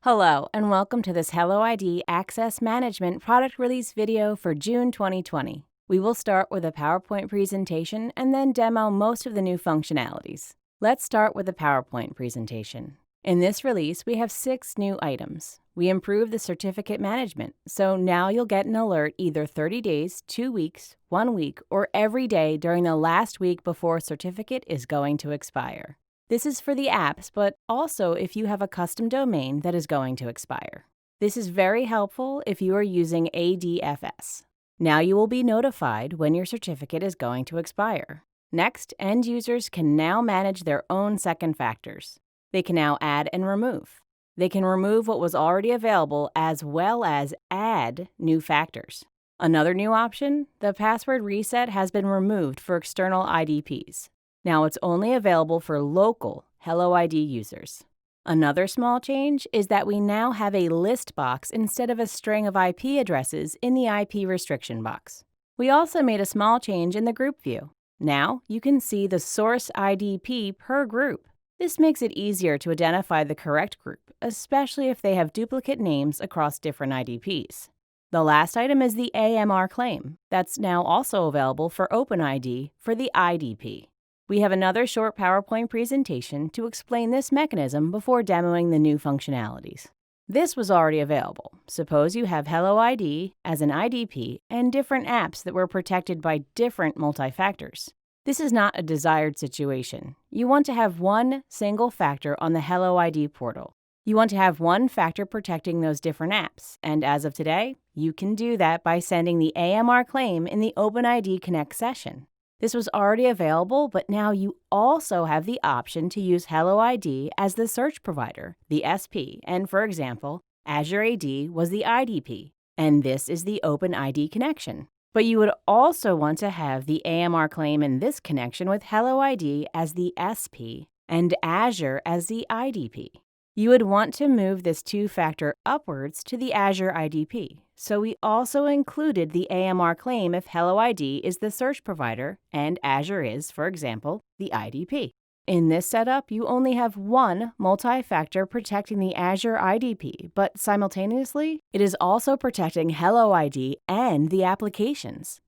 Hello, and welcome to this HelloID Access Management product release video for June 2020. We will start with a PowerPoint presentation and then demo most of the new functionalities. Let's start with the PowerPoint presentation. In this release, we have 6 new items. We improved the certificate management, so now you'll get an alert either 30 days, 2 weeks, 1 week, or every day during the last week before a certificate is going to expire. This is for the apps, but also if you have a custom domain that is going to expire. This is very helpful if you are using ADFS. Now you will be notified when your certificate is going to expire. Next, end users can now manage their own second factors. They can now add and remove. They can remove what was already available as well as add new factors. Another new option, the password reset has been removed for external IDPs. Now it's only available for local HelloID users. Another small change is that we now have a list box instead of a string of IP addresses in the IP restriction box. We also made a small change in the group view. Now you can see the source IDP per group. This makes it easier to identify the correct group, especially if they have duplicate names across different IDPs. The last item is the AMR claim. That's now also available for OpenID for the IDP. We have another short PowerPoint presentation to explain this mechanism before demoing the new functionalities. This was already available. Suppose you have HelloID as an IDP and different apps that were protected by different multi-factors. This is not a desired situation. You want to have one single factor on the HelloID portal. You want to have one factor protecting those different apps, and as of today, you can do that by sending the AMR claim in the OpenID Connect session. This was already available, but now you also have the option to use HelloID as the search provider, the SP, and for example, Azure AD was the IDP, and this is the OpenID connection. But you would also want to have the AMR claim in this connection with HelloID as the SP and Azure as the IDP. You would want to move this two-factor upwards to the Azure IDP. So we also included the AMR claim if HelloID is the search provider and Azure is, for example, the IDP. In this setup, you only have one multi-factor protecting the Azure IDP, but simultaneously, it is also protecting HelloID and the applications.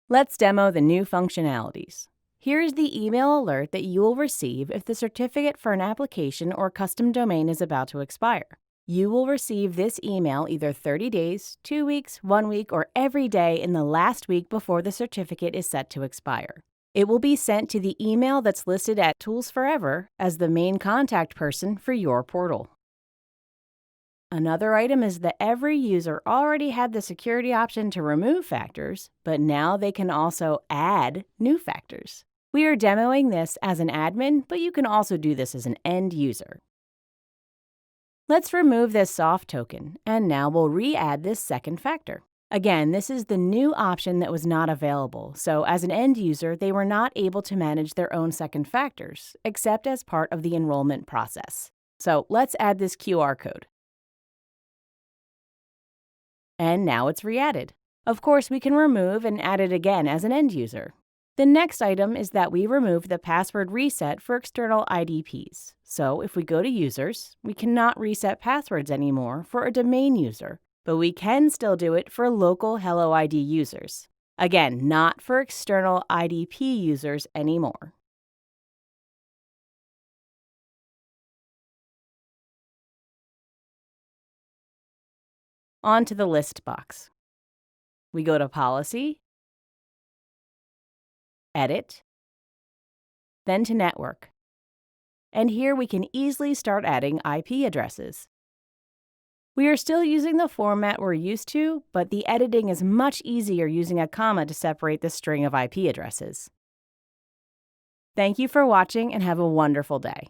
Let's demo the new functionalities. Here is the email alert that you will receive if the certificate for an application or custom domain is about to expire. You will receive this email either 30 days, 2 weeks, 1 week, or every day in the last week before the certificate is set to expire. It will be sent to the email that's listed at Tools Forever as the main contact person for your portal. Another item is that every user already had the security option to remove factors, but now they can also add new factors. We are demoing this as an admin, but you can also do this as an end user. Let's remove this soft token, and now we'll re-add this second factor. Again, this is the new option that was not available, so as an end user, they were not able to manage their own second factors, except as part of the enrollment process. So let's add this QR code. And now it's re-added. Of course, we can remove and add it again as an end user. The next item is that we remove the password reset for external IDPs. So if we go to users, we cannot reset passwords anymore for a domain user, but we can still do it for local HelloID users. Again, not for external IDP users anymore. On to the list box. We go to Policy, Edit, then to Network. And here we can easily start adding IP addresses. We are still using the format we're used to, but the editing is much easier using a comma to separate the string of IP addresses. Thank you for watching and have a wonderful day.